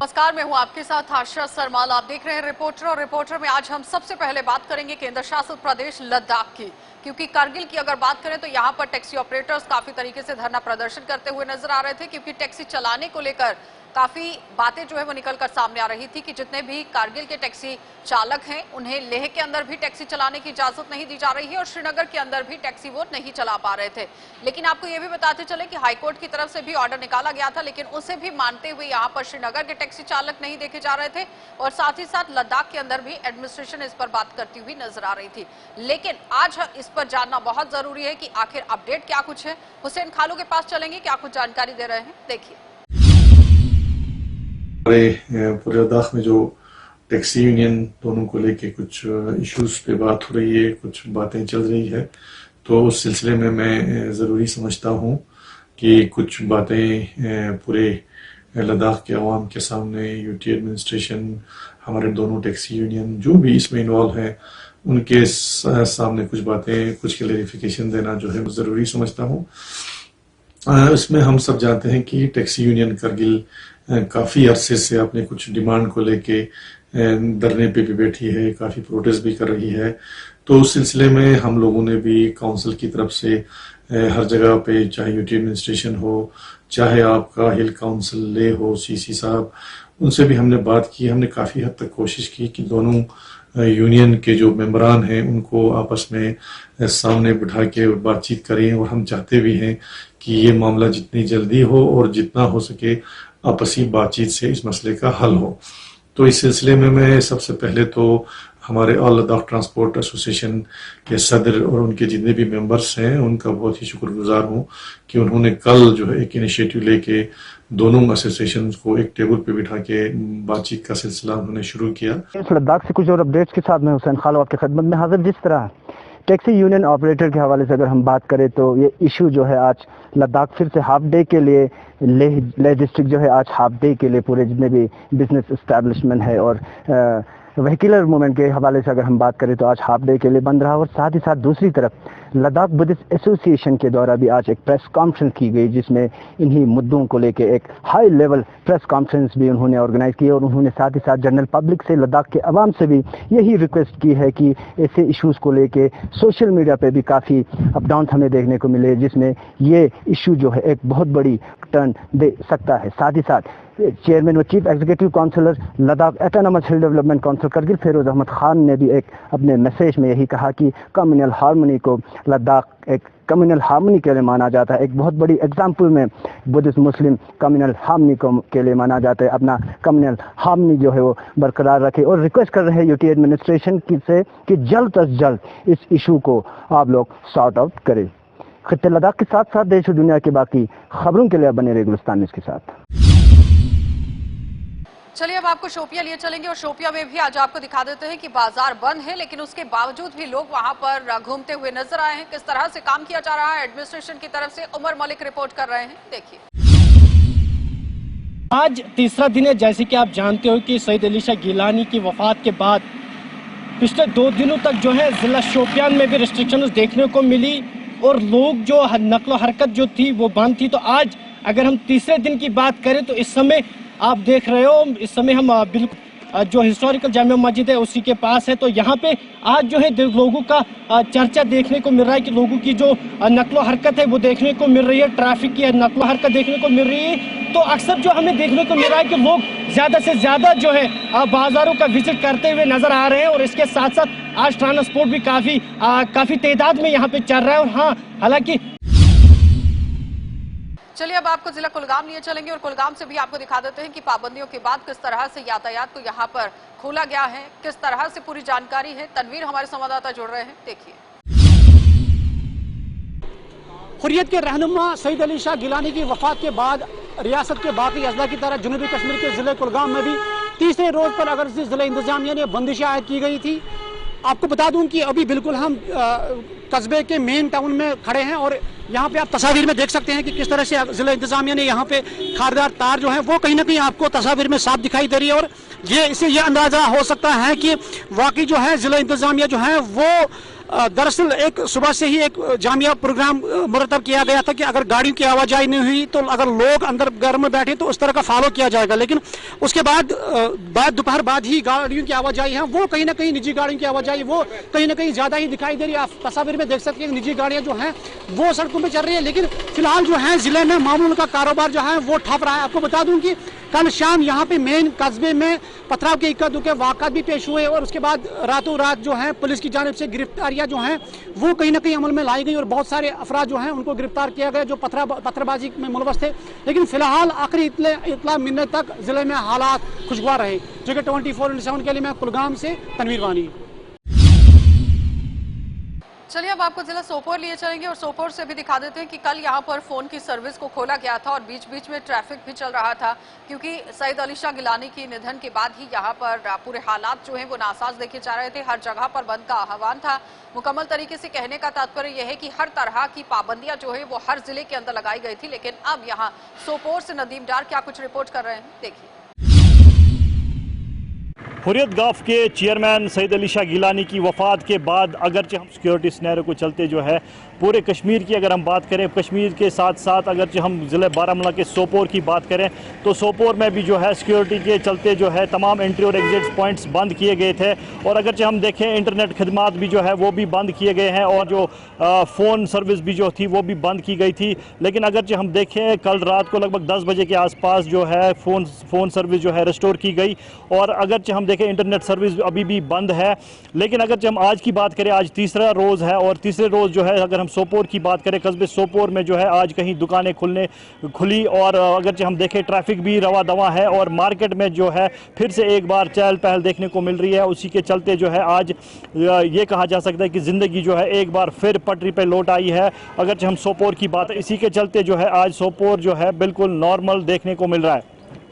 नमस्कार, मैं हूं आपके साथ आशा सरमाल। आप देख रहे हैं रिपोर्टर, और रिपोर्टर में आज हम सबसे पहले बात करेंगे केंद्र शासित प्रदेश लद्दाख की, क्योंकि कारगिल की अगर बात करें तो यहां पर टैक्सी ऑपरेटर्स काफी तरीके से धरना प्रदर्शन करते हुए नजर आ रहे थे, क्योंकि टैक्सी चलाने को लेकर काफी बातें जो है वो निकलकर सामने आ रही थी कि जितने भी कारगिल के टैक्सी चालक हैं उन्हें लेह के अंदर भी टैक्सी चलाने की इजाजत नहीं दी जा रही है और श्रीनगर के अंदर भी टैक्सी वो नहीं चला पा रहे थे। लेकिन आपको ये भी बताते चले कि हाईकोर्ट की तरफ से भी ऑर्डर निकाला गया था, लेकिन उसे भी मानते हुए यहाँ पर श्रीनगर के टैक्सी चालक नहीं देखे जा रहे थे और साथ ही साथ लद्दाख के अंदर भी एडमिनिस्ट्रेशन इस पर बात करती हुई नजर आ रही थी। लेकिन आज इस पर जानना बहुत जरूरी है कि आखिर अपडेट क्या कुछ है। हुसैन खालू के पास चलेंगे, क्या कुछ जानकारी दे रहे हैं, देखिए। पूरे लद्दाख में जो टैक्सी यूनियन दोनों को लेके कुछ इश्यूज पे बात हो रही है, कुछ बातें चल रही है, तो उस सिलसिले में मैं ज़रूरी समझता हूँ कि कुछ बातें पूरे लद्दाख के अवाम के सामने, यूटी एडमिनिस्ट्रेशन, हमारे दोनों टैक्सी यूनियन जो भी इसमें इन्वॉल्व हैं, उनके सामने कुछ बातें, कुछ क्लैरिफिकेशन देना जो है ज़रूरी समझता हूँ। इसमें हम सब जानते हैं कि टैक्सी यूनियन कारगिल काफ़ी अरसे से अपने कुछ डिमांड को लेके धरने पे भी बैठी है, काफ़ी प्रोटेस्ट भी कर रही है। तो उस सिलसिले में हम लोगों ने भी काउंसिल की तरफ से हर जगह पे, चाहे यूटी एडमिनिस्ट्रेशन हो, चाहे आपका हिल काउंसिल ले हो, सीसी साहब, उनसे भी हमने बात की। हमने काफ़ी हद तक कोशिश की कि दोनों यूनियन के जो मेंबरान हैं उनको आपस में सामने बिठा के बातचीत करें, और हम चाहते भी हैं कि ये मामला जितनी जल्दी हो और जितना हो सके आपसी बातचीत से इस मसले का हल हो। तो इस सिलसिले में मैं सबसे पहले तो हमारे ऑल लद्दाख ट्रांसपोर्ट एसोसिएशन के सदर और उनके जितने भी मेंबर्स हैं उनका बहुत ही शुक्रगुजार हूँ कि उन्होंने कल जो है एक इनिशिएटिव लेके दोनों एसोसिएशन को एक टेबल पे बिठा के बातचीत का सिलसिला उन्होंने शुरू किया। इस लद्दाख से कुछ और अपडेट्स के साथ मैं हुसैन खालू आपकी खिदमत में हाजिर। जिस तरह टैक्सी यूनियन ऑपरेटर के हवाले से अगर हम बात करें तो ये इशू जो है आज लद्दाख फिर से हाफ डे के लिए, लेह डिस्ट्रिक्ट जो है आज हाफ डे के लिए पूरे जितने भी बिजनेस इस्टेब्लिशमेंट है और व्हीकलर मूवमेंट के हवाले से अगर हम बात करें तो आज हाफ डे के लिए बंद रहा। और साथ ही साथ दूसरी तरफ लद्दाख बुद्धिस्ट एसोसिएशन के द्वारा भी आज एक प्रेस कॉन्फ्रेंस की गई, जिसमें इन्हीं मुद्दों को लेके एक हाई लेवल प्रेस कॉन्फ्रेंस भी उन्होंने ऑर्गेनाइज की। और उन्होंने साथ ही साथ जनरल पब्लिक से, लद्दाख के अवाम से भी यही रिक्वेस्ट की है कि ऐसे इश्यूज़ को लेके सोशल मीडिया पे भी काफ़ी अप डाउन हमें देखने को मिले, जिसमें ये इशू जो है एक बहुत बड़ी टर्न दे सकता है। साथ ही साथ चेयरमैन व chief executive councillor Ladakh autonomous hill development council Kargil Firoz Ahmad Khan ने भी एक अपने मैसेज में यही कहा कि कम्युनल हार्मनी को लद्दाख एक कम्युनल हार्मनी के लिए माना जाता है। एक बहुत बड़ी एग्जाम्पल में बुद्धिस्ट मुस्लिम कम्युनल हार्मनी के लिए माना जाता है। अपना कम्युनल हार्मनी जो है वो बरकरार रखे और रिक्वेस्ट कर रहे हैं यूटी एडमिनिस्ट्रेशन से कि जल्द अज जल्द इस इशू को आप लोग सॉर्ट आउट करें। खित्ते लद्दाख के साथ साथ देश और दुनिया की बाकी खबरों के लिए बने रहे गुलिस्तान न्यूज़ के साथ। चलिए अब आपको शोपिया लिए चलेंगे, और शोपिया में भी आज आपको दिखा देते हैं कि बाजार बंद है, लेकिन उसके बावजूद भी लोग वहां पर घूमते हुए नजर आए हैं। किस तरह से काम किया जा रहा है एडमिनिस्ट्रेशन की तरफ से, उमर मलिक रिपोर्ट कर रहे हैं, देखिए। आज तीसरा दिन है। जैसे कि आप जानते हो कि सईद अली शाह गिलानी की वफात के बाद पिछले 2 दिनों तक जो है जिला शोपियान में भी रिस्ट्रिक्शन देखने को मिली और लोग जो नकलो हरकत जो थी वो बंद थी। तो आज अगर हम तीसरे दिन की बात करें तो इस समय आप देख रहे हो, इस समय हम बिल्कुल जो हिस्टोरिकल जामिया मस्जिद है उसी के पास है। तो यहाँ पे आज जो है लोगों का चर्चा देखने को मिल रहा है कि लोगों की जो नकलो हरकत है वो देखने को मिल रही है, ट्रैफिक की नकलो हरकत देखने को मिल रही है। तो अक्सर जो हमें देखने को मिल रहा है कि लोग ज़्यादा से ज़्यादा जो है बाज़ारों का विजिट करते हुए नज़र आ रहे हैं, और इसके साथ साथ आज ट्रांसपोर्ट भी काफ़ी तादाद में यहाँ पे चल रहा है। और हाँ, हालांकि चलिए अब आपको जिला कुलगाम लिए चलेंगे, और कुलगाम से भी आपको दिखा देते हैं कि पाबंदियों के बाद किस तरह से यातायात को यहाँ पर खोला गया है, किस तरह से पूरी जानकारी है। तनवीर हमारे संवाददाता जुड़ रहे हैं, देखिए। हुर्रियत के रहनुमा सईद अली शाह गिलानी की वफात के बाद रियासत के बाकी अजला की तरह जनूबी कश्मीर के जिले कुलगाम में भी तीसरे रोज पर अगर जिला इंतजामिया ने बंदिशें आयद की गई थी। आपको बता दूं कि अभी बिल्कुल हम कस्बे के मेन टाउन में खड़े हैं, और यहाँ पे आप तस्वीर में देख सकते हैं कि किस तरह से जिला इंतजामिया ने यहाँ पे खारदार तार जो है वो कहीं ना कहीं आपको तस्वीर में साफ दिखाई दे रही है। और ये इससे ये अंदाजा हो सकता है कि वाकई जो है जिला इंतजामिया जो है वो दरअसल एक सुबह से ही एक जामिया प्रोग्राम मुरतब किया गया था कि अगर गाड़ियों की आवाजाही नहीं हुई तो अगर लोग अंदर घर में बैठे तो उस तरह का फॉलो किया जाएगा, लेकिन उसके बाद दोपहर बाद ही गाड़ियों की आवाजाही है वो कहीं ना कहीं निजी गाड़ियों की आवाजाही वो कहीं ना कहीं ज्यादा ही दिखाई दे रही है। आप तस्वीर में देख सकते हैं निजी गाड़ियां जो हैं वो सड़कों पर चल रही है, लेकिन फिलहाल जो है जिले में मामूल का कारोबार जो है वो ठप रहा है। आपको बता दूं कि कल शाम यहाँ पे मेन कस्बे में पथराव के इक्का दुक्के वाक़ात भी पेश हुए और उसके बाद रातों रात जो है पुलिस की जानिब से गिरफ्तारियां जो हैं वो कहीं ना कहीं अमल में लाई गई और बहुत सारे अफराद जो हैं उनको गिरफ्तार किया गया जो पत्थरबाजी में मुलवस थे। लेकिन फिलहाल आखिरी इतला मिलने तक जिले में हालात खुशगवार रहे। जगह 24/7 के लिए मैं कुलगाम से तनवीर वानी। चलिए अब आपको जिला सोपोर लिए चलेंगे और सोपोर से भी दिखा देते हैं कि कल यहाँ पर फोन की सर्विस को खोला गया था और बीच बीच में ट्रैफिक भी चल रहा था, क्योंकि सईद अली शाह गिलानी की निधन के बाद ही यहाँ पर पूरे हालात जो हैं वो नासाज देखे जा रहे थे। हर जगह पर बंद का आह्वान था। मुकम्मल तरीके से कहने का तात्पर्य यह है कि हर तरह की पाबंदियां जो है वो हर जिले के अंदर लगाई गई थी, लेकिन अब यहाँ सोपोर से नदीम डार क्या कुछ रिपोर्ट कर रहे हैं, देखिए। हुर्रियत गाफ के चेयरमैन सईद अली शाह गिलानी की वफ़ात के बाद अगरचे हम सिक्योरिटी स्नैरो को चलते जो है पूरे कश्मीर की अगर हम बात करें, कश्मीर के साथ साथ अगरचे हम ज़िले बारामूला के सोपोर की बात करें तो सोपोर में भी जो है सिक्योरिटी के चलते जो है तमाम एंट्री और एग्जिट पॉइंट्स बंद किए गए थे और अगरचे हम देखें इंटरनेट खदमात भी जो है वो भी बंद किए गए हैं और जो फ़ोन सर्विस भी जो थी वो भी बंद की गई थी। लेकिन अगरचे हम देखें कल रात को लगभग 10 बजे के आसपास जो है फ़ोन सर्विस जो है रिस्टोर की गई और अगरचे हम देखें इंटरनेट सर्विस अभी भी बंद है। लेकिन अगर हम आज की बात करें, आज तीसरा रोज़ है और तीसरे रोज़ जो है अगर हम सोपोर की बात करें, कस्बे सोपोर में जो है आज कहीं दुकानें खुली और अगर हम देखें ट्रैफिक भी रवा दवा है और मार्केट में जो है फिर से एक बार चहल पहल देखने को मिल रही है। उसी के चलते जो है आज ये कहा जा सकता है कि ज़िंदगी जो है एक बार फिर पटरी पर लौट आई है। अगर हम सोपोर की बात, इसी के चलते जो है आज सोपोर जो है बिल्कुल नॉर्मल देखने को मिल रहा है।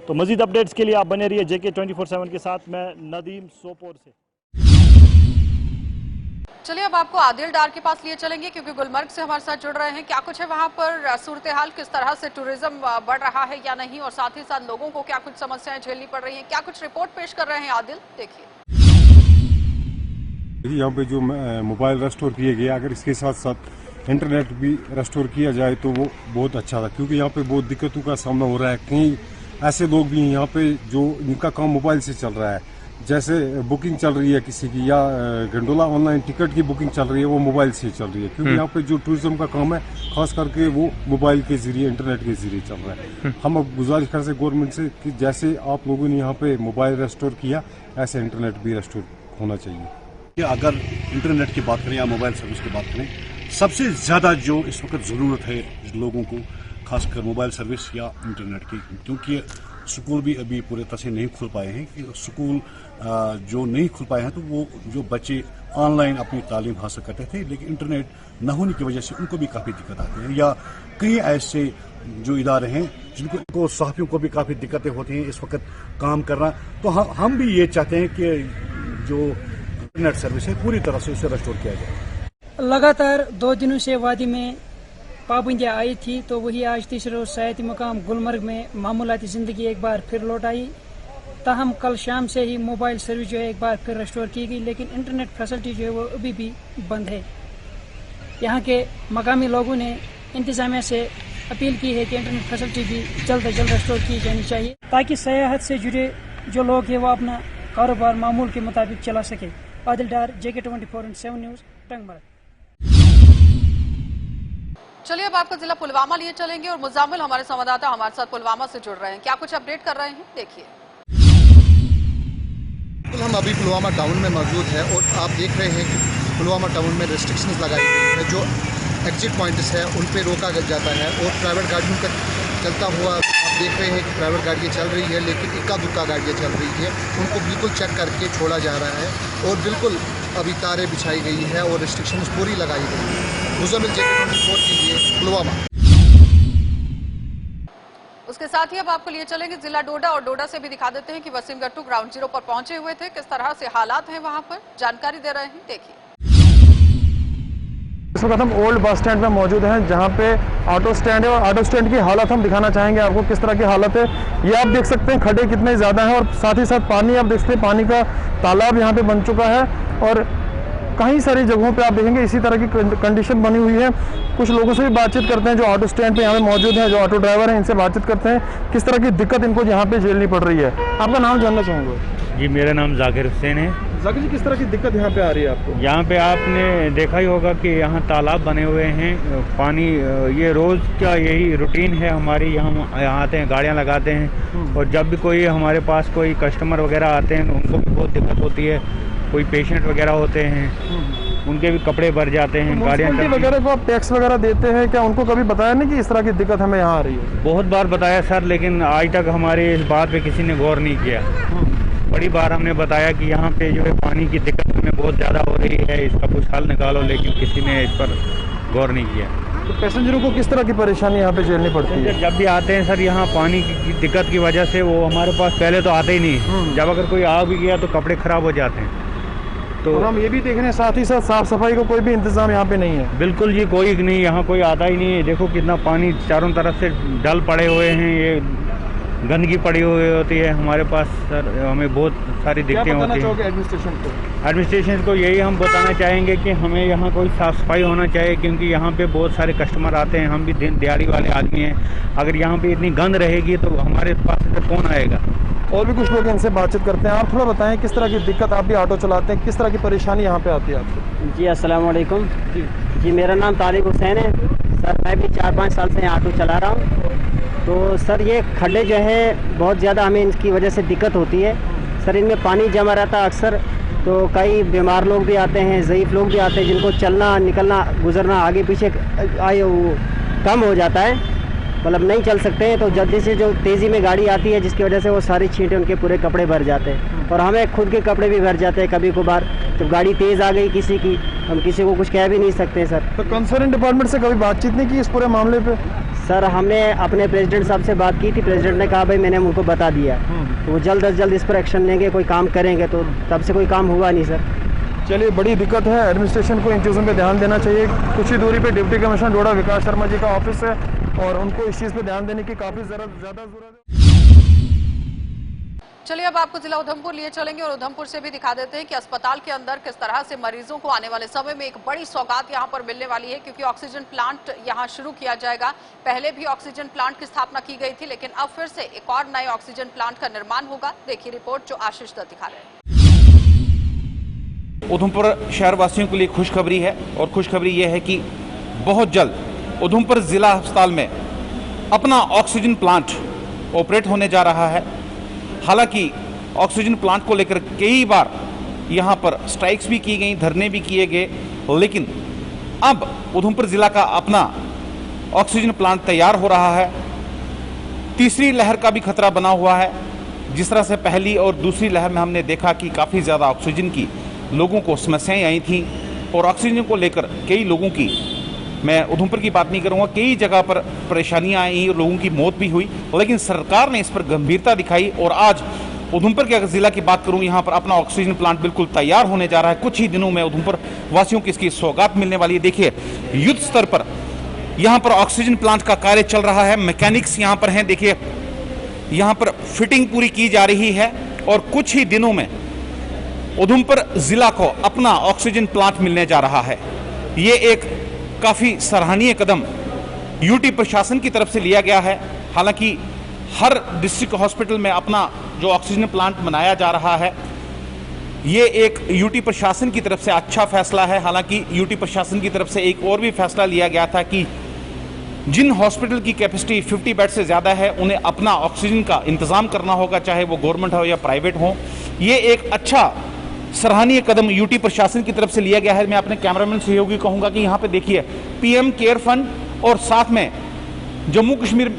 तो मजीद अपडेट्स के लिए आप बने रहिए JK 24/7 के साथ। मैं नदीम सोपोर से। चलिए अब आपको आदिल डार के पास लिए चलेंगे क्योंकि गुलमर्ग से हमारे साथ जुड़ रहे हैं। क्या कुछ है वहां पर सूरत हाल, किस तरह से टूरिज्म बढ़ रहा है या नहीं, और साथ ही साथ लोगों को क्या कुछ समस्याएं झेलनी पड़ रही हैं, क्या कुछ रिपोर्ट पेश कर रहे हैं आदिल, देखिए। यहाँ पे जो मोबाइल रेस्टोर किए गए, अगर इसके साथ साथ इंटरनेट भी रेस्टोर किया जाए तो वो बहुत अच्छा था, क्योंकि यहाँ पे बहुत दिक्कतों का सामना हो रहा है। कई ऐसे लोग भी हैं यहाँ पे जो इनका काम मोबाइल से चल रहा है, जैसे बुकिंग चल रही है किसी की या गंडोला ऑनलाइन टिकट की बुकिंग चल रही है वो मोबाइल से चल रही है, क्योंकि यहाँ पे जो टूरिज्म का काम है खास करके वो मोबाइल के जरिए इंटरनेट के जरिए चल रहा है। हम अब गुजारिश कर सकते गवर्नमेंट से कि जैसे आप लोगों ने यहाँ पे मोबाइल रेस्टोर किया ऐसे इंटरनेट भी रेस्टोर होना चाहिए। अगर इंटरनेट की बात करें या मोबाइल सर्विस की बात करें, सबसे ज़्यादा जो इस वक्त ज़रूरत है लोगों को खासकर मोबाइल सर्विस या इंटरनेट की, क्योंकि स्कूल भी अभी पूरे तरह से नहीं खुल पाए हैं। कि स्कूल जो नहीं खुल पाए हैं तो वो जो बच्चे ऑनलाइन अपनी तालीम हासिल करते थे, लेकिन इंटरनेट न होने की वजह से उनको भी काफ़ी दिक्कत आती है। या कई ऐसे जो इदारे हैं जिनको सहाफ़ियों को भी काफ़ी दिक्कतें होती हैं इस वक्त काम करना। तो हम भी ये चाहते हैं कि जो इंटरनेट सर्विस है पूरी तरह से उसे रेस्टोर किया जाए। लगातार 2 दिनों से वादी में पाबंदियाँ आई थी, तो वही आज तीसरे रोज सयाती मुकाम गुलमर्ग में मामूलाती ज़िंदगी एक बार फिर लौट आई। ताहम कल शाम से ही मोबाइल सर्विस जो है एक बार फिर रेस्टोर की गई, लेकिन इंटरनेट फैसिलिटी जो है वो अभी भी बंद है। यहाँ के मकामी लोगों ने इंतजामिया से अपील की है कि इंटरनेट फैसिलिटी भी जल्द से जल्द रेस्टोर की जानी चाहिए, ताकि सयाहत से जुड़े जो लोग हैं वो अपना कारोबार मामूल के मुताबिक चला सके। आदिल डार, JK 24/7 न्यूज़, टंगमर्ग। चलिए अब आपको जिला पुलवामा लिए चलेंगे और मुजामिल हमारे संवाददाता हमारे साथ पुलवामा से जुड़ रहे हैं, क्या कुछ अपडेट कर रहे हैं, देखिए। हम अभी पुलवामा टाउन में मौजूद है और आप देख रहे हैं कि पुलवामा टाउन में रिस्ट्रिक्शंस लगाई गई है। जो एग्जिट पॉइंट्स है उन पे रोका जाता है और प्राइवेट गाड़ियों का चलता हुआ आप देख रहे हैं कि प्राइवेट गाड़ियाँ चल रही है, लेकिन इक्का दुक्का गाड़ियाँ चल रही है, उनको बिल्कुल चेक करके छोड़ा जा रहा है और बिल्कुल अभी तारें बिछाई गई है और रिस्ट्रिक्शंस पूरी लगाई गई है। मुजामिल JK 24 के लिए पुलवामा। उसके साथ ही अब आपको लिए चलेंगे जिला डोडा और डोडा से भी दिखा देते हैं कि वसीम गट्टू ग्राउंड जीरो पर पहुंचे हुए थे, किस तरह से हालात हैं वहां पर, जानकारी दे रहे हैं, देखिए। इस वक्त हम ओल्ड बस स्टैंड में मौजूद हैं, जहां पे ऑटो स्टैंड है और ऑटो स्टैंड की हालत हम दिखाना चाहेंगे आपको किस तरह की हालत है। ये आप देख सकते हैं खड्डे कितने ज़्यादा हैं और साथ ही साथ पानी आप देख सकते हैं, पानी का तालाब यहाँ पे बन चुका है और कई सारी जगहों पे आप देखेंगे इसी तरह की कंडीशन बनी हुई है। कुछ लोगों से भी बातचीत करते हैं जो ऑटो स्टैंड पे यहाँ पे मौजूद हैं, जो ऑटो ड्राइवर हैं, इनसे बातचीत करते हैं किस तरह की दिक्कत इनको यहाँ पे झेलनी पड़ रही है। आपका नाम जानना चाहूँगा। जी, मेरा नाम जाकिर हुसैन है। जाकिर जी, किस तरह की दिक्कत यहाँ पे आ रही है आपको? यहाँ पे आपने देखा ही होगा कि यहाँ तालाब बने हुए हैं, पानी ये रोज़ का यही रूटीन है हमारी। यहाँ आते हैं, गाड़ियाँ लगाते हैं, और जब भी कोई हमारे पास कोई कस्टमर वगैरह आते हैं तो उनको भी बहुत दिक्कत होती है। कोई पेशेंट वगैरह होते हैं, उनके भी कपड़े भर जाते हैं, गाड़ियाँ वगैरह को आप टैक्स वगैरह देते हैं क्या? उनको कभी बताया नहीं कि इस तरह की दिक्कत हमें यहाँ आ रही है? बहुत बार बताया सर, लेकिन आज तक हमारे इस बात पे किसी ने गौर नहीं किया। बड़ी बार हमने बताया कि यहाँ पे जो है पानी की दिक्कत हमें बहुत ज़्यादा हो रही है, इसका कुछ हल निकालो, लेकिन किसी ने इस पर गौर नहीं किया। तो पैसेंजरों को किस तरह की परेशानी यहाँ पे झेलनी पड़ती है? जब भी आते हैं सर यहाँ पानी की दिक्कत की वजह से वो हमारे पास पहले तो आते ही नहीं, जब अगर कोई आ भी गया तो कपड़े ख़राब हो जाते हैं। तो हम ये भी देख रहे हैं साथ ही साथ साफ सफाई का कोई भी इंतजाम यहाँ पे नहीं है। बिल्कुल जी, कोई नहीं, यहाँ कोई आता ही नहीं है। देखो कितना पानी चारों तरफ से डल पड़े हुए हैं, ये गंदगी पड़ी हुई होती है हमारे पास सर। हमें बहुत सारी दिक्कतें होती हैं। एडमिनिस्ट्रेशन को यही हम बताना चाहेंगे कि हमें यहाँ कोई साफ़ सफाई होना चाहिए, क्योंकि यहाँ पे बहुत सारे कस्टमर आते हैं, हम भी दिन दिहाड़ी वाले आदमी हैं। अगर यहाँ पे इतनी गंद रहेगी तो हमारे पास इधर कौन आएगा? और भी कुछ लोग इनसे बातचीत करते हैं। आप थोड़ा बताएं किस तरह की दिक्कत, आप भी ऑटो चलाते हैं, किस तरह की परेशानी यहाँ पे आती है आपको? जी, अस्सलाम वालेकुम। जी, मेरा नाम तारिक हुसैन है सर। मैं भी 4-5 साल से ऑटो चला रहा हूँ। तो सर ये खड्डे जो है बहुत ज़्यादा हमें इनकी वजह से दिक्कत होती है सर। इनमें पानी जमा रहता है अक्सर, तो कई बीमार लोग भी आते हैं, ज़ईफ़ लोग भी आते हैं, जिनको चलना निकलना गुजरना आगे पीछे आए वो कम हो जाता है, मतलब नहीं चल सकते हैं। तो जल्दी से जो तेज़ी में गाड़ी आती है जिसकी वजह से वो सारी छींटें उनके पूरे कपड़े भर जाते हैं, और हमें खुद के कपड़े भी भर जाते हैं कभी कभार। जब गाड़ी तेज़ आ गई किसी की, हम किसी को कुछ कह भी नहीं सकते सर। तो कंसर्न डिपार्टमेंट से कभी बातचीत नहीं की इस पूरे मामले पे? सर हमने अपने प्रेसिडेंट साहब से बात की थी। प्रेसिडेंट ने कहा भाई मैंने उनको बता दिया, तो वो जल्द अज जल्द इस पर एक्शन लेंगे, कोई काम करेंगे। तो तब से कोई काम हुआ नहीं सर। चलिए, बड़ी दिक्कत है, एडमिनिस्ट्रेशन को इन चीज़ों पे ध्यान देना चाहिए। कुछ ही दूरी पे डिप्टी कमिश्नर डोडा विकास शर्मा जी का ऑफिस है, और उनको इस चीज़ पे ध्यान देने की काफ़ी ज़्यादा ज़रूरत है। चलिए अब आपको जिला उधमपुर लिए चलेंगे और उधमपुर से भी दिखा देते हैं कि अस्पताल के अंदर किस तरह से मरीजों को आने वाले समय में एक बड़ी सौगात यहां पर मिलने वाली है, क्योंकि ऑक्सीजन प्लांट यहां शुरू किया जाएगा। पहले भी ऑक्सीजन प्लांट की स्थापना की गई थी, लेकिन अब फिर से एक और नए ऑक्सीजन प्लांट का निर्माण होगा। देखिए रिपोर्ट जो आशीष दत्त दिखा रहे हैं। उधमपुर शहर वासियों के लिए खुशखबरी है, और खुशखबरी यह है कि बहुत जल्द उधमपुर जिला अस्पताल में अपना ऑक्सीजन प्लांट ऑपरेट होने जा रहा है। हालांकि ऑक्सीजन प्लांट को लेकर कई बार यहां पर स्ट्राइक्स भी की गई, धरने भी किए गए, लेकिन अब उधमपुर जिला का अपना ऑक्सीजन प्लांट तैयार हो रहा है। तीसरी लहर का भी खतरा बना हुआ है। जिस तरह से पहली और दूसरी लहर में हमने देखा कि काफ़ी ज़्यादा ऑक्सीजन की लोगों को समस्याएं आई थी, और ऑक्सीजन को लेकर कई लोगों की, मैं उधमपुर की बात नहीं करूंगा, कई जगह पर परेशानियां आई, लोगों की मौत भी हुई, लेकिन सरकार ने इस पर गंभीरता दिखाई। और आज उधमपुर के अगर जिला की बात करूं, यहां पर अपना ऑक्सीजन प्लांट बिल्कुल तैयार होने जा रहा है। कुछ ही दिनों में उधमपुर वासियों को इसकी सौगात मिलने वाली है। देखिए, युद्ध स्तर पर यहां पर ऑक्सीजन प्लांट का कार्य चल रहा है। मैकेनिक्स यहां पर हैं, देखिए यहां पर फिटिंग पूरी की जा रही है, और कुछ ही दिनों में उधमपुर जिला को अपना ऑक्सीजन प्लांट मिलने जा रहा है। ये एक काफ़ी सराहनीय कदम यूटी प्रशासन की तरफ से लिया गया है। हालांकि हर डिस्ट्रिक्ट हॉस्पिटल में अपना जो ऑक्सीजन प्लांट बनाया जा रहा है, ये एक यूटी प्रशासन की तरफ से अच्छा फैसला है। हालांकि यूटी प्रशासन की तरफ से एक और भी फैसला लिया गया था कि जिन हॉस्पिटल की कैपेसिटी 50 बेड से ज़्यादा है, उन्हें अपना ऑक्सीजन का इंतज़ाम करना होगा, चाहे वो गवर्नमेंट हो या प्राइवेट हो। ये एक अच्छा सराहनीय कदम यूटी प्रशासन की तरफ से लिया गया है। मैं अपने कैमरामैन सहयोगी कहूँगा कि यहाँ पे देखिए पीएम केयर फंड और साथ में जम्मू कश्मीर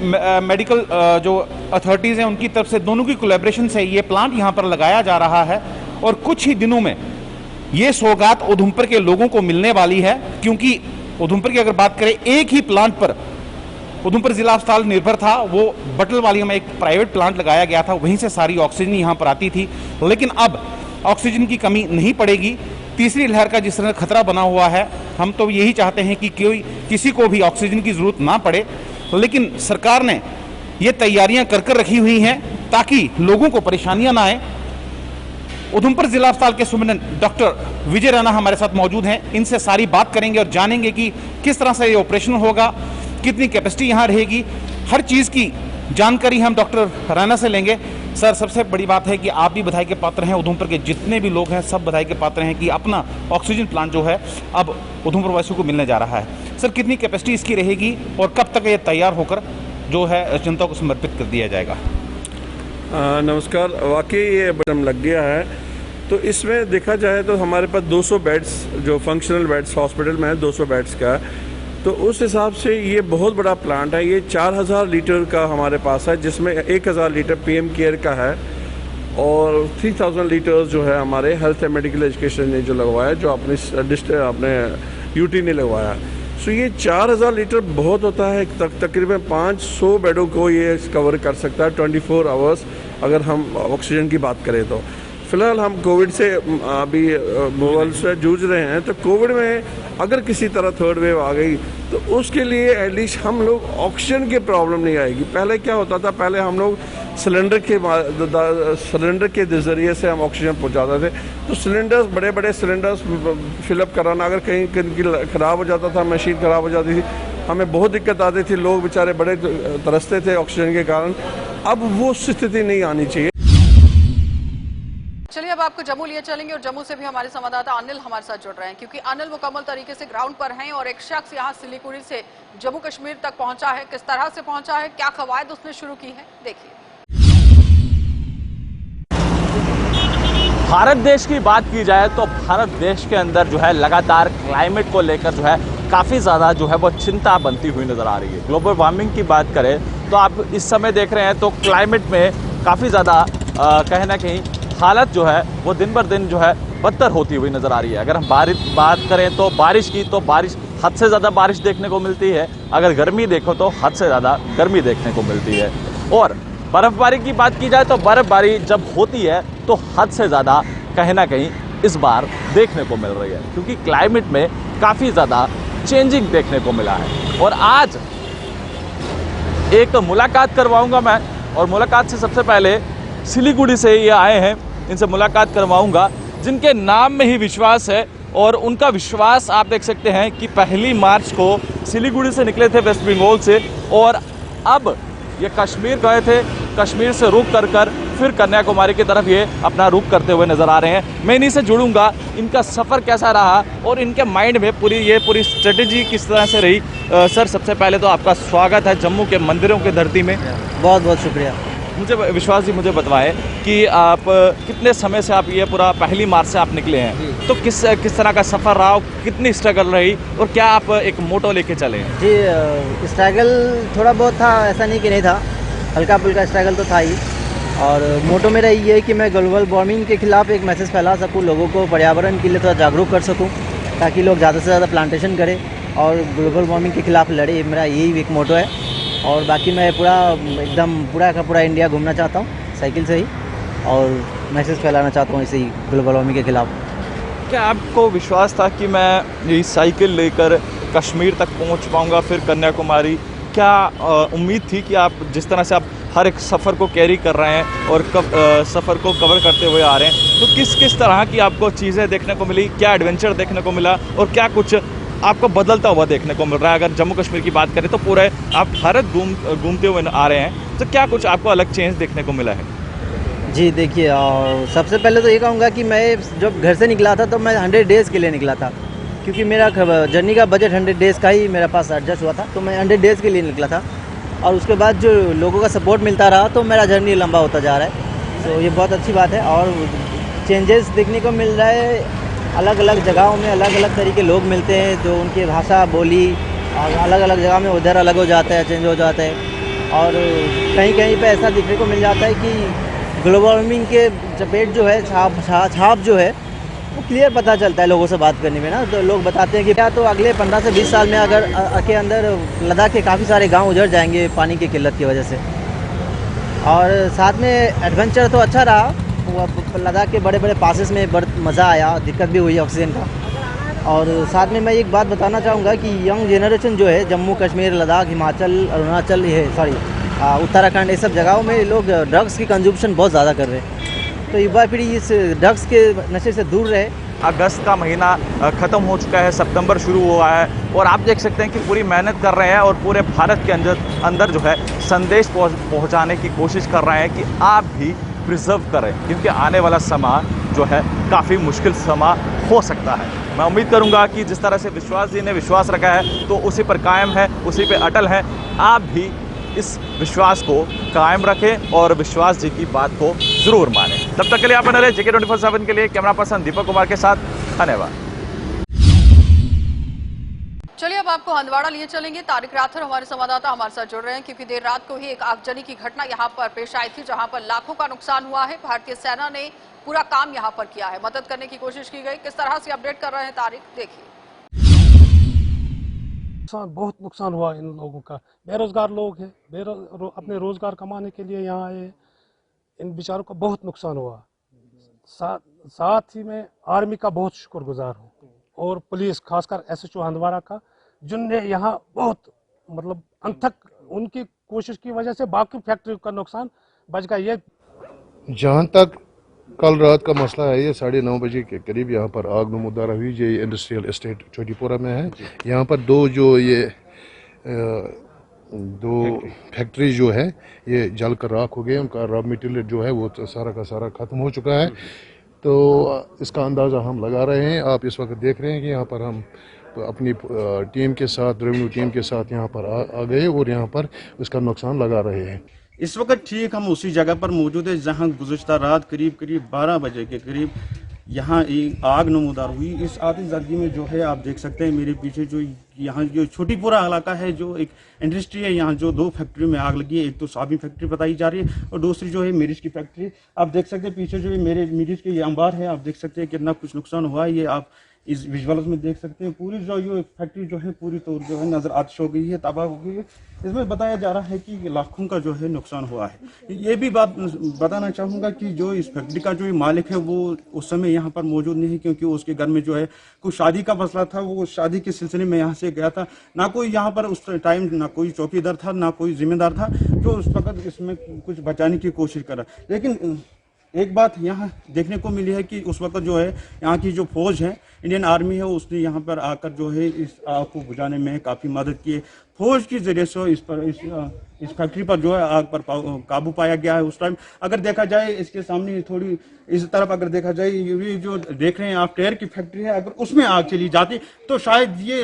मेडिकल जो अथॉरिटीज़ हैं उनकी तरफ से, दोनों की कोलैबोरेशन से ये प्लांट यहाँ पर लगाया जा रहा है। और कुछ ही दिनों में ये सौगात उधमपुर के लोगों को मिलने वाली है, क्योंकि उधमपुर की अगर बात करें, एक ही प्लांट पर उधमपुर जिला अस्पताल निर्भर था। वो बटलवाली में एक प्राइवेट प्लांट लगाया गया था, वहीं से सारी ऑक्सीजन यहाँ पर आती थी। लेकिन अब ऑक्सीजन की कमी नहीं पड़ेगी। तीसरी लहर का जिस तरह खतरा बना हुआ है, हम तो यही चाहते हैं कि किसी को भी ऑक्सीजन की ज़रूरत ना पड़े, लेकिन सरकार ने ये तैयारियां कर रखी हुई हैं ताकि लोगों को परेशानियां ना आए। उधमपुर जिला अस्पताल के सुपरिटेंडेंट डॉक्टर विजय रैना हमारे साथ मौजूद हैं। इनसे सारी बात करेंगे और जानेंगे कि किस तरह से ये ऑपरेशन होगा, कितनी कैपेसिटी यहाँ रहेगी, हर चीज़ की जानकारी हम डॉक्टर रैना से लेंगे। सर, सबसे बड़ी बात है कि आप भी बधाई के पात्र हैं, उधमपुर के जितने भी लोग हैं सब बधाई के पात्र हैं कि अपना ऑक्सीजन प्लांट जो है अब उधमपुर वासियों को मिलने जा रहा है। सर, कितनी कैपेसिटी इसकी रहेगी और कब तक ये तैयार होकर जो है जनता को समर्पित कर दिया जाएगा? नमस्कार। वाकई ये बटन लग गया है, तो इसमें देखा जाए तो हमारे पास 200 बेड्स जो फंक्शनल बेड्स हॉस्पिटल में है 200 बेड्स का, तो उस हिसाब से ये बहुत बड़ा प्लांट है। ये 4000 लीटर का हमारे पास है, जिसमें 1000 लीटर पीएम केयर का है और 3000 लीटर जो है हमारे हेल्थ एंड मेडिकल एजुकेशन ने जो लगवाया, जो अपने यूटी ने लगवाया। सो ये 4000 लीटर बहुत होता है, तकरीबन 500 बेडों को ये कवर कर सकता है 24 आवर्स अगर हम ऑक्सीजन की बात करें तो। फिलहाल हम कोविड से अभी मोबाइल से जूझ रहे हैं, तो कोविड में अगर किसी तरह थर्ड वेव आ गई तो उसके लिए एटलीस्ट हम लोग ऑक्सीजन की प्रॉब्लम नहीं आएगी। पहले क्या होता था, पहले हम लोग सिलेंडर के ज़रिए से हम ऑक्सीजन पहुंचाते थे, तो सिलेंडर्स बड़े बड़े सिलेंडर्स फिलअप कराना, अगर कहीं कहीं ख़राब हो जाता था, मशीन ख़राब हो जाती थी, हमें बहुत दिक्कत आती थी, लोग बेचारे बड़े तरसते थे ऑक्सीजन के कारण। अब वो स्थिति नहीं आनी चाहिए। चलिए अब आपको जम्मू लिए चलेंगे और जम्मू से भी हमारे संवाददाता अनिल हमारे साथ जुड़ रहे हैं, क्योंकि अनिल मुकम्मल तरीके से ग्राउंड पर हैं और एक शख्स यहाँ सिलीगुड़ी से जम्मू कश्मीर तक पहुंचा है। किस तरह से पहुंचा है, क्या कवायद उसने शुरू की है, देखिए। भारत देश की बात की जाए तो भारत देश के अंदर जो है लगातार क्लाइमेट को लेकर जो है काफ़ी ज़्यादा जो है वो चिंता बनती हुई नज़र आ रही है। ग्लोबल वार्मिंग की बात करें तो आप इस समय देख रहे हैं तो क्लाइमेट में काफ़ी ज़्यादा कहीं ना कहीं हालत जो है वो दिन बर दिन जो है बदतर होती हुई नज़र आ रही है। अगर हम बात करें तो बारिश की, तो बारिश हद से ज़्यादा बारिश देखने को मिलती है। अगर गर्मी देखो तो हद से ज़्यादा गर्मी देखने को मिलती है। और बर्फ़बारी की बात की जाए तो बर्फ़बारी जब होती है तो हद से ज़्यादा कहीं ना कहीं इस बार देखने को मिल रही है, क्योंकि क्लाइमेट में काफ़ी ज़्यादा चेंजिंग देखने को मिला है। और आज एक मुलाकात करवाऊंगा मैं, और मुलाकात से सबसे पहले सिलीगुड़ी से ये आए हैं, इनसे मुलाकात करवाऊंगा जिनके नाम में ही विश्वास है। और उनका विश्वास आप देख सकते हैं कि 1 मार्च को सिलीगुड़ी से निकले थे वेस्ट बंगाल से, और अब ये कश्मीर गए थे, कश्मीर से रुक कर फिर कन्याकुमारी की तरफ ये अपना रुख करते हुए नज़र आ रहे हैं। मैं इन्हीं से जुड़ूंगा, इनका सफ़र कैसा रहा और इनके माइंड में पूरी स्ट्रेटेजी किस तरह से रही। सर, सबसे पहले तो आपका स्वागत है जम्मू के मंदिरों की धरती में। बहुत बहुत शुक्रिया। मुझे विश्वास जी मुझे बताएं कि आप कितने समय से आप ये पूरा 1 मार्च से आप निकले हैं, तो किस तरह का सफ़र रहा, कितनी स्ट्रगल रही और क्या आप एक मोटो लेके चले हैं? जी, स्ट्रगल थोड़ा बहुत था, ऐसा नहीं कि नहीं था, हल्का फुल्का स्ट्रगल तो था ही। और मोटो मेरा ये है कि मैं ग्लोबल वार्मिंग के खिलाफ एक मैसेज फैला सकूं, लोगों को पर्यावरण के लिए थोड़ा जागरूक कर सकूं, ताकि लोग ज़्यादा से ज़्यादा प्लांटेशन करें और ग्लोबल वार्मिंग के खिलाफ लड़े। मेरा यही एक मोटो है। और बाकी मैं पूरा का पूरा इंडिया घूमना चाहता हूँ साइकिल से ही, और मैसेज फैलाना चाहता हूँ इसी ग्लोबल वार्मिंग के खिलाफ। क्या आपको विश्वास था कि मैं ये साइकिल लेकर कश्मीर तक पहुँच पाऊँगा, फिर कन्याकुमारी? क्या उम्मीद थी कि आप जिस तरह से आप हर एक सफ़र को कैरी कर रहे हैं और सफ़र को कवर करते हुए आ रहे हैं, तो किस तरह की आपको चीज़ें देखने को मिली, क्या एडवेंचर देखने को मिला और क्या कुछ आपको बदलता हुआ देखने को मिल रहा है? अगर जम्मू कश्मीर की बात करें तो पूरे आप भारत घूमते हुए आ रहे हैं, तो क्या कुछ आपको अलग चेंज देखने को मिला है? जी देखिए, सबसे पहले तो ये कहूँगा कि मैं जब घर से निकला था तो मैं 100 डेज़ के लिए निकला था, क्योंकि मेरा जर्नी का बजट 100 डेज़ का ही मेरे पास एडजस्ट हुआ था, तो मैं 100 डेज़ के लिए निकला था। और उसके बाद जो लोगों का सपोर्ट मिलता रहा तो मेरा जर्नी लंबा होता जा रहा है। तो ये बहुत अच्छी बात है। और चेंजेस देखने को मिल रहा है, अलग अलग जगहों में अलग अलग तरीके लोग मिलते हैं, जो उनकी भाषा बोली और अलग अलग जगह में उधर अलग हो जाता है, चेंज हो जाता है। और कहीं कहीं पे ऐसा देखने को मिल जाता है कि ग्लोबल वार्मिंग के चपेट जो है, छाप जो है वो क्लियर पता चलता है लोगों से बात करने में ना। तो लोग बताते हैं कि क्या तो अगले 15 से 20 साल में अगर के अंदर लद्दाख के काफ़ी सारे गांव उजड़ जाएंगे पानी की किल्लत की वजह से। और साथ में एडवेंचर तो अच्छा रहा, लद्दाख के बड़े बड़े पासेस में मज़ा आया, दिक्कत भी हुई ऑक्सीजन का। और साथ में मैं एक बात बताना चाहूँगा कि यंग जनरेशन जो है जम्मू कश्मीर, लद्दाख, हिमाचल, अरुणाचल, उत्तराखंड, ये सब जगहों में लोग ड्रग्स की कंजम्पशन बहुत ज़्यादा कर रहे हैं। तो युवा पीढ़ी इस ड्रग्स के नशे से दूर रहे। अगस्त का महीना ख़त्म हो चुका है, सितंबर शुरू हुआ है और आप देख सकते हैं कि पूरी मेहनत कर रहे हैं और पूरे भारत के अंदर जो है संदेश पहुंचाने की कोशिश कर रहे हैं कि आप भी प्रिजर्व करें, क्योंकि आने वाला समय जो है काफ़ी मुश्किल समय हो सकता है। मैं उम्मीद करूंगा कि जिस तरह से विश्वास जी ने विश्वास रखा है तो उसी पर कायम है, उसी पे अटल है। आप भी इस विश्वास को कायम रखें और विश्वास जी की बात को ज़रूर मानें। तब तक के लिए आप बने रहे JK 24/7 के लिए। कैमरा पर्सन दीपक कुमार के साथ, धन्यवाद। चलिए अब आपको हंदवाड़ा लिए चलेंगे। तारिक राठौर हमारे संवाददाता हमारे साथ जुड़ रहे हैं, क्योंकि देर रात को ही एक आगजनी की घटना यहां पर पेश आई थी, जहां पर लाखों का नुकसान हुआ है। भारतीय सेना ने पूरा काम यहां पर किया है, मदद करने की कोशिश की गई। किस तरह से अपडेट कर रहे हैं तारिक, देखिए। बहुत नुकसान हुआ इन लोगों का। बेरोजगार लोग हैं, अपने रोजगार कमाने के लिए यहाँ आए, इन बेचारों का बहुत नुकसान हुआ। साथ ही मैं आर्मी का बहुत शुक्रगुजार हूँ और पुलिस, खासकर SHO हंदवाड़ा का, जिनने यहाँ बहुत मतलब अंत तक उनकी कोशिश की वजह से बाकी फैक्ट्री का नुकसान बच गया। ये जहाँ तक कल रात का मसला है, ये 9:30 बजे के करीब यहाँ पर आग नमूदार हुई। ये इंडस्ट्रियल एस्टेट चौटीपुरा में है। यहाँ पर दो फैक्ट्री जो है ये जल कर राख हो गए। उनका रॉ मटेरियल जो है वो सारा का सारा ख़त्म हो चुका है। तो इसका अंदाज़ा हम लगा रहे हैं। आप इस वक्त देख रहे हैं कि यहाँ पर हम अपनी टीम के साथ, रेवेन्यू टीम के साथ यहाँ पर आ गए और यहाँ पर उसका नुकसान लगा रहे हैं। इस वक्त ठीक हम उसी जगह पर मौजूद है जहां गुज़श्ता रात करीब 12 बजे के करीब यहाँ एक आग नमूदार हुई। इस आतिशबाजी में जो है आप देख सकते हैं मेरे पीछे जो यहाँ जो छोटीपुरा इलाका है, जो एक इंडस्ट्री है, यहाँ जो 2 फैक्ट्री में आग लगी है। एक तो साबी फैक्ट्री बताई जा रही है और दूसरी जो है मिर्च की फैक्ट्री। आप देख सकते हैं पीछे जो है मेरे मिर्च के ये अंबार है। आप देख सकते हैं कितना कुछ नुकसान हुआ है। ये आप इस विजुअल्स में देख सकते हैं। पूरी जो ये फैक्ट्री जो है पूरी तौर जो है नजर आतिश हो गई है, तबाह हो गई है। इसमें बताया जा रहा है कि लाखों का जो है नुकसान हुआ है। ये भी बात बताना चाहूँगा कि जो इस फैक्ट्री का जो मालिक है वो उस समय यहाँ पर मौजूद नहीं है, क्योंकि उसके घर में जो है कुछ शादी का मसला था। वो शादी के सिलसिले में यहाँ से गया था। ना कोई यहाँ पर उस टाइम ना कोई चौकीदार था, ना कोई जिम्मेदार था जो उस वक्त इसमें कुछ बचाने की कोशिश करा। लेकिन एक बात यहाँ देखने को मिली है कि उस वक्त जो है यहाँ की जो फौज है, इंडियन आर्मी है, उसने यहाँ पर आकर जो है इस आग को बुझाने में काफ़ी मदद की है। फौज के जरिए से इस फैक्ट्री पर जो है आग पर काबू पाया गया है। उस टाइम अगर देखा जाए इसके सामने थोड़ी इस तरफ अगर देखा जाए, ये जो देख रहे हैं आप टायर की फैक्ट्री है, अगर उसमें आग चली जाती तो शायद ये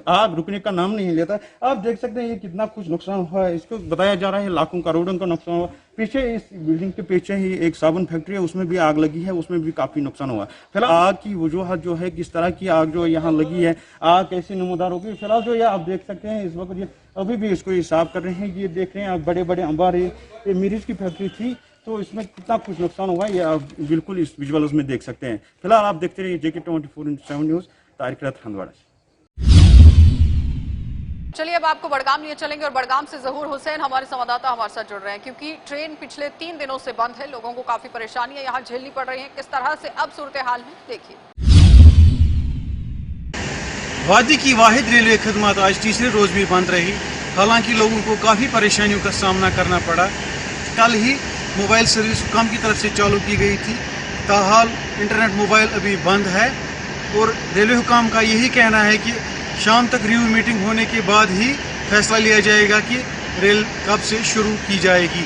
आग रुकने का नाम नहीं लेता। आप देख सकते हैं ये कितना कुछ नुकसान हुआ है। इसको बताया जा रहा है लाखों करोड़ों का नुकसान हुआ। पीछे इस बिल्डिंग के पीछे ही एक साबुन फैक्ट्री है, उसमें भी आग लगी है, उसमें भी काफी नुकसान हुआ। फिलहाल आग की वजूहत जो है, किस तरह की आग जो यहाँ लगी है, आग कैसे नमूदार होगी, फिलहाल जो ये आप देख सकते हैं इस वक्त ये अभी भी इसको ये साफ कर रहे हैं। ये देख रहे हैं आप बड़े बड़े अंबार है। ये मिर्च की फैक्ट्री थी, तो इसमें कितना कुछ नुकसान हुआ ये आप बिल्कुल इस विजुअल्स में देख सकते हैं। फिलहाल आप देखते रहिए JK 24/7 न्यूज़, तारिक राठौर, हंदवाड़ा। चलिए अब आपको बड़गाम लिए चलेंगे और बड़गाम से जहूर हुसैन हमारे संवाददाता हमारे साथ जुड़ रहे हैं, क्योंकि ट्रेन पिछले 3 दिनों से बंद है। लोगों को काफी परेशानियां यहाँ झेलनी पड़ रही हैं। किस तरह से अब सूरत हाल है, देखिए। वादी की वाहिद रेलवे खदमात आज तीसरे रोज भी बंद रही। हालांकि लोगों को काफ़ी परेशानियों का सामना करना पड़ा। कल ही मोबाइल सर्विस हुकाम की तरफ से चालू की गई थी, ताहाल इंटरनेट मोबाइल अभी बंद है और रेलवे हुकाम का यही कहना है कि शाम तक रिव्यू मीटिंग होने के बाद ही फैसला लिया जाएगा कि रेल कब से शुरू की जाएगी।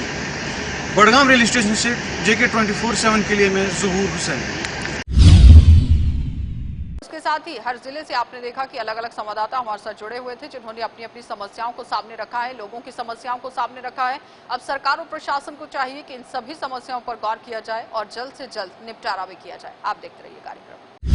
बड़गाम रेलवे स्टेशन से JK 24/7 के लिए मैं जहूर हुसैन। इसके साथ ही हर जिले से आपने देखा कि अलग अलग संवाददाता हमारे साथ जुड़े हुए थे, जिन्होंने अपनी अपनी समस्याओं को सामने रखा है, लोगों की समस्याओं को सामने रखा है। अब सरकार और प्रशासन को चाहिए कि इन सभी समस्याओं पर गौर किया जाए और जल्द से जल्द निपटारा भी किया जाए। आप देखते रहिए कार्यक्रम।